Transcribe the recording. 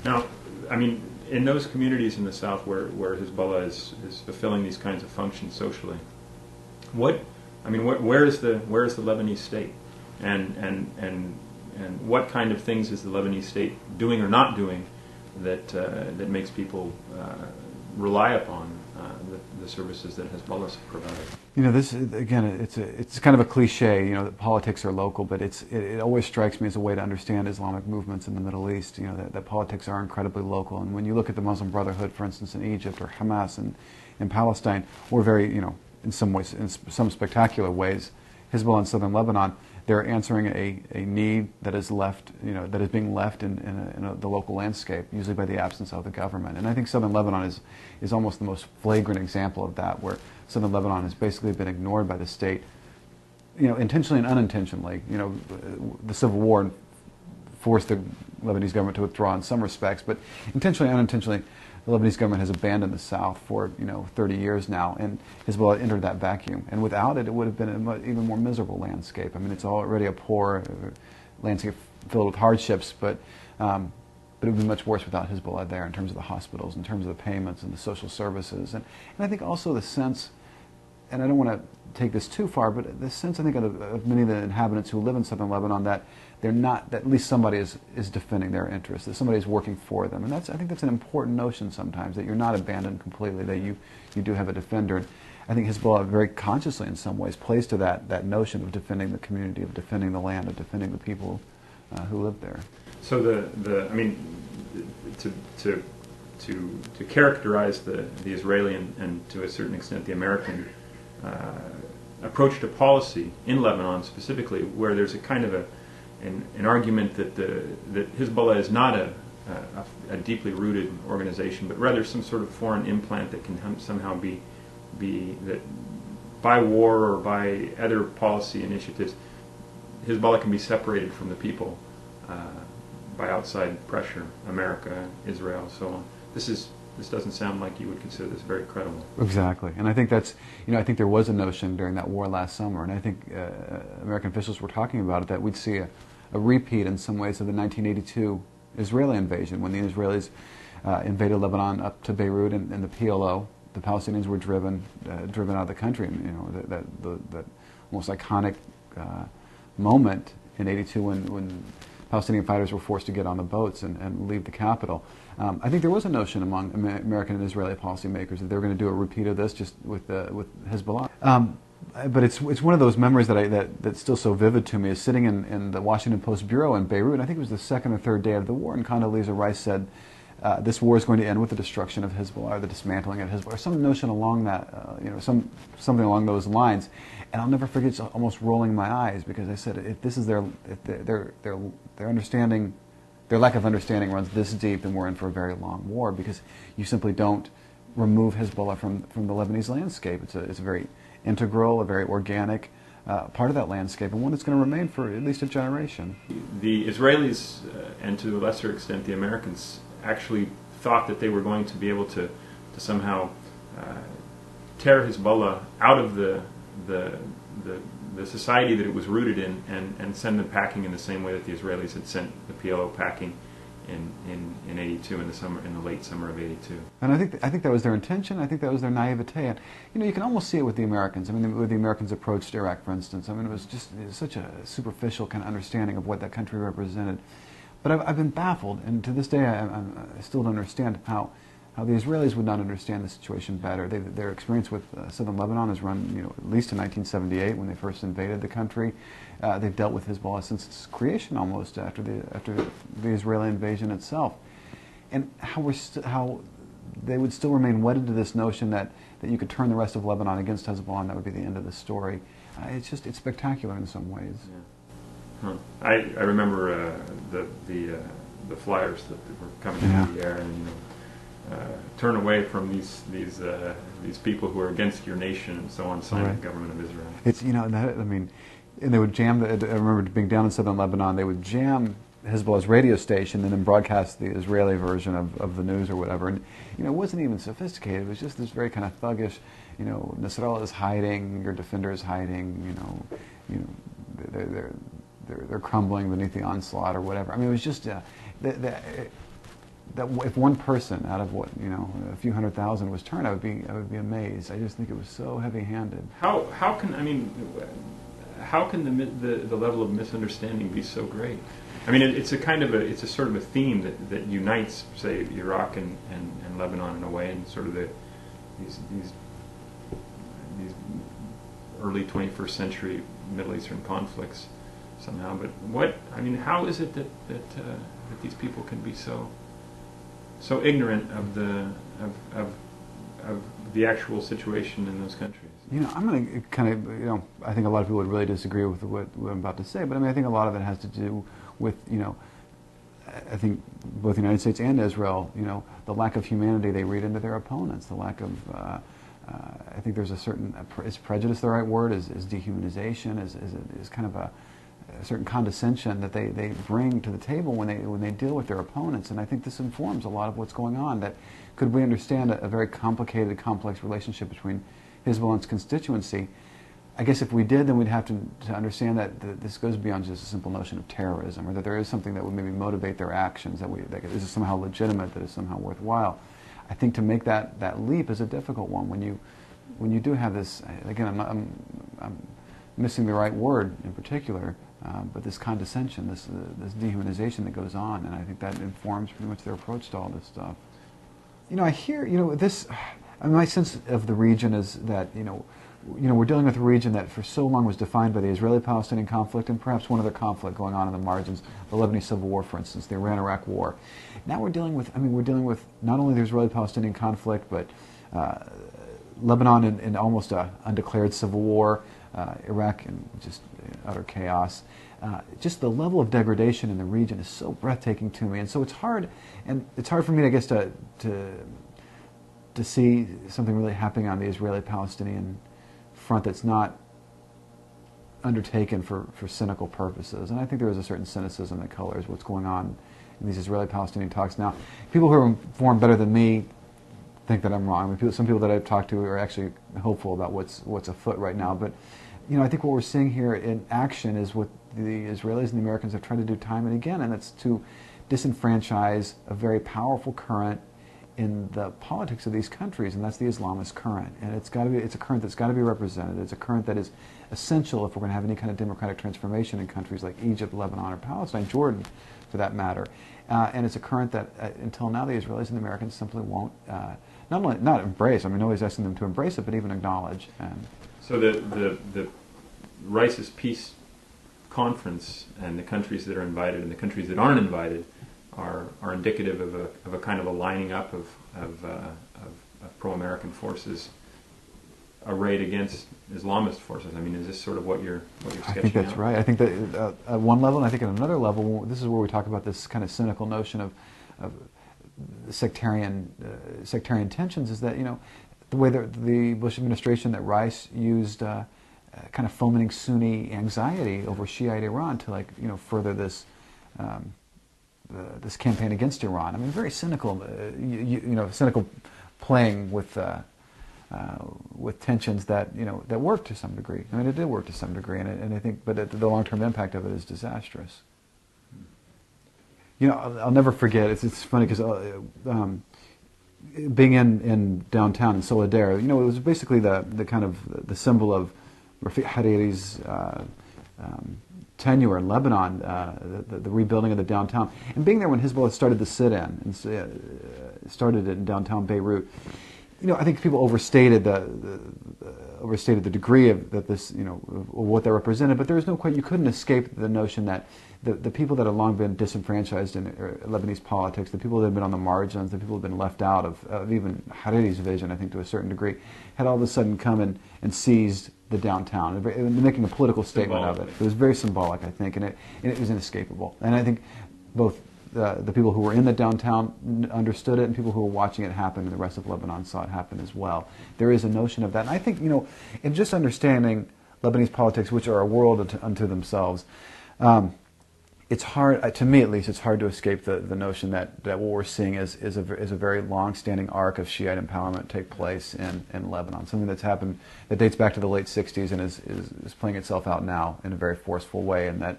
Now, I mean, in those communities in the south where Hezbollah is fulfilling these kinds of functions socially, where is the Lebanese state, and what kind of things is the Lebanese state doing or not doing that makes people rely upon the services that Hezbollah provides? You know, this again, it's kind of a cliche. You know, that politics are local, but it always strikes me as a way to understand Islamic movements in the Middle East. You know, that politics are incredibly local, and when you look at the Muslim Brotherhood, for instance, in Egypt, or Hamas in Palestine, or very, you know, in some ways, in some spectacular ways, Hezbollah in southern Lebanon, they're answering a need that is left, you know, that is being left in the local landscape, usually by the absence of the government. And I think southern Lebanon is almost the most flagrant example of that, where southern Lebanon has basically been ignored by the state, you know, intentionally and unintentionally. You know, the civil war forced the Lebanese government to withdraw in some respects, but intentionally and unintentionally, the Lebanese government has abandoned the South for, you know, 30 years now, and Hezbollah entered that vacuum. And without it, it would have been an even more miserable landscape. I mean, it's already a poor landscape filled with hardships, but it would be much worse without Hezbollah there in terms of the hospitals, in terms of the payments and the social services. And I think also the sense, and I don't want to take this too far, but the sense, I think, of many of the inhabitants who live in southern Lebanon, that they're not, that at least somebody is defending their interests, that somebody is working for them. And I think that's an important notion sometimes, that you're not abandoned completely, that you do have a defender. And I think Hezbollah very consciously in some ways plays to that notion of defending the community, of defending the land, of defending the people who live there. So I mean, to characterize the Israeli and to a certain extent the American approach to policy in Lebanon specifically, where there's a kind of an argument that Hezbollah is not a deeply rooted organization, but rather some sort of foreign implant that can somehow be that by war or by other policy initiatives, Hezbollah can be separated from the people by outside pressure, America, Israel, so on. This doesn't sound like you would consider this very credible. Exactly, and I think that's, you know, I think there was a notion during that war last summer, and I think American officials were talking about it, that we'd see a repeat in some ways of the 1982 Israeli invasion, when the Israelis invaded Lebanon up to Beirut, and the PLO, the Palestinians, were driven out of the country. And, you know, that most iconic moment in '82 when Palestinian fighters were forced to get on the boats and leave the capital. I think there was a notion among American and Israeli policymakers that they were going to do a repeat of this, just with Hezbollah. But it's one of those memories that's still so vivid to me, is sitting in the Washington Post bureau in Beirut, and I think it was the second or third day of the war, and Condoleezza Rice said, this war is going to end with the destruction of Hezbollah, or the dismantling of Hezbollah, or some notion along that, you know, something along those lines. And I'll never forget, it's almost rolling my eyes, because I said, if this is their understanding, their lack of understanding runs this deep, then we're in for a very long war, because you simply don't remove Hezbollah from the Lebanese landscape. It's a very integral, a very organic part of that landscape, and one that's going to remain for at least a generation. The Israelis, and to a lesser extent the Americans, actually thought that they were going to be able to somehow tear Hezbollah out of the society that it was rooted in, and send them packing in the same way that the Israelis had sent the PLO packing in '82, in the late summer of '82. And I think that was their intention. I think that was their naivete. And, you know, you can almost see it with the Americans. I mean, with the Americans' approach to Iraq, for instance. I mean, it was such a superficial kind of understanding of what that country represented. But I've been baffled, and to this day I still don't understand how the Israelis would not understand the situation better. Their experience with southern Lebanon has run, you know, at least to 1978, when they first invaded the country. They've dealt with Hezbollah since its creation, almost after the Israeli invasion itself, and how they would still remain wedded to this notion that you could turn the rest of Lebanon against Hezbollah, and that would be the end of the story. It's spectacular in some ways. Yeah. Huh. I remember the flyers that were coming into the air, and, you know, turn away from these people who are against your nation and so on, sign the government of Israel. It's, you know, I mean, and they would jam. I remember being down in southern Lebanon. They would jam Hezbollah's radio station and then broadcast the Israeli version of the news or whatever. And, you know, it wasn't even sophisticated. It was just this very kind of thuggish, you know, Nasrallah is hiding, your defender is hiding, you know, they're crumbling beneath the onslaught or whatever. I mean, it was just if one person out of what, a few 100,000 was turned, I would be amazed. I just think it was so heavy-handed. How can the level of misunderstanding be so great? I mean, it's a sort of a theme that unites, say, Iraq and Lebanon in a way, and sort of these early 21st century Middle Eastern conflicts somehow. But how is it that these people can be so ignorant of the actual situation in those countries? I'm going to kind of, I think a lot of people would really disagree with what I'm about to say, but I think a lot of it has to do with, I think both the United States and Israel, the lack of humanity they read into their opponents, the lack of, I think there's a certain, is prejudice the right word, is dehumanization, is kind of a certain condescension that they bring to the table when they deal with their opponents, and I think this informs a lot of what's going on. That could we understand a very complicated, complex relationship between Hizbollah and its constituency? I guess if we did, then we'd have to understand that this goes beyond just a simple notion of terrorism, or that there is something that would maybe motivate their actions, that is somehow legitimate, that is somehow worthwhile. I think to make that leap is a difficult one when you do have this. Again, I'm missing the right word in particular, but this condescension, this dehumanization that goes on, and I think that informs pretty much their approach to all this stuff. I hear, this. My sense of the region is that we're dealing with a region that for so long was defined by the Israeli-Palestinian conflict and perhaps one other conflict going on in the margins, the Lebanese Civil War, for instance, the Iran-Iraq War. Now we're dealing with not only the Israeli-Palestinian conflict, but Lebanon in almost an undeclared civil war, Iraq in just utter chaos. Just the level of degradation in the region is so breathtaking to me, and so it's hard for me, I guess, to see something really happening on the Israeli-Palestinian front that's not undertaken for cynical purposes. And I think there is a certain cynicism that colors what's going on in these Israeli-Palestinian talks now. People who are informed better than me think that I'm wrong. Some people that I've talked to are actually hopeful about what's afoot right now. But I think what we're seeing here in action is what the Israelis and the Americans have tried to do time and again, and it's to disenfranchise a very powerful current in the politics of these countries, and that's the Islamist current. And it's a current that's got to be represented. It's a current that is essential if we're going to have any kind of democratic transformation in countries like Egypt, Lebanon, or Palestine, Jordan, for that matter. And it's a current that, until now, the Israelis and the Americans simply won't not embrace. Nobody's asking them to embrace it, but even acknowledge. So the Rice's peace conference and the countries that are invited and the countries that aren't invited are indicative of a kind of a lining up of pro-American forces arrayed against Islamist forces. Is this sort of what you're sketching out? I think that's right. I think that at one level, and I think at another level, this is where we talk about this kind of cynical notion of sectarian tensions, is that the way that the Bush administration, that Rice used kind of fomenting Sunni anxiety over Shiite Iran to further this this campaign against Iran. Very cynical, cynical playing with tensions that that worked to some degree. It did work to some degree, and I think, but the long-term impact of it is disastrous. I'll never forget. It's funny because being in downtown in Solidaire, it was basically the kind of the symbol of Rafiq Hariri's tenure in Lebanon, the rebuilding of the downtown, and being there when Hezbollah started the sit-in and started it in downtown Beirut. I think people overstated the degree of that this, what they represented. But there was no question, you couldn't escape the notion that the people that had long been disenfranchised in Lebanese politics, the people that had been on the margins, the people that had been left out of even Hariri's vision, I think to a certain degree, had all of a sudden come and seized the downtown, and making a political statement of it. It was very symbolic, I think, and it was inescapable. And I think both the people who were in the downtown understood it, and people who were watching it happen in the rest of Lebanon saw it happen as well. There is a notion of that. And I think, in just understanding Lebanese politics, which are a world unto themselves, it's hard, to me at least, it's hard to escape the notion that what we're seeing is a very long-standing arc of Shiite empowerment take place in Lebanon, something that's happened that dates back to the late 60s and is playing itself out now in a very forceful way, and that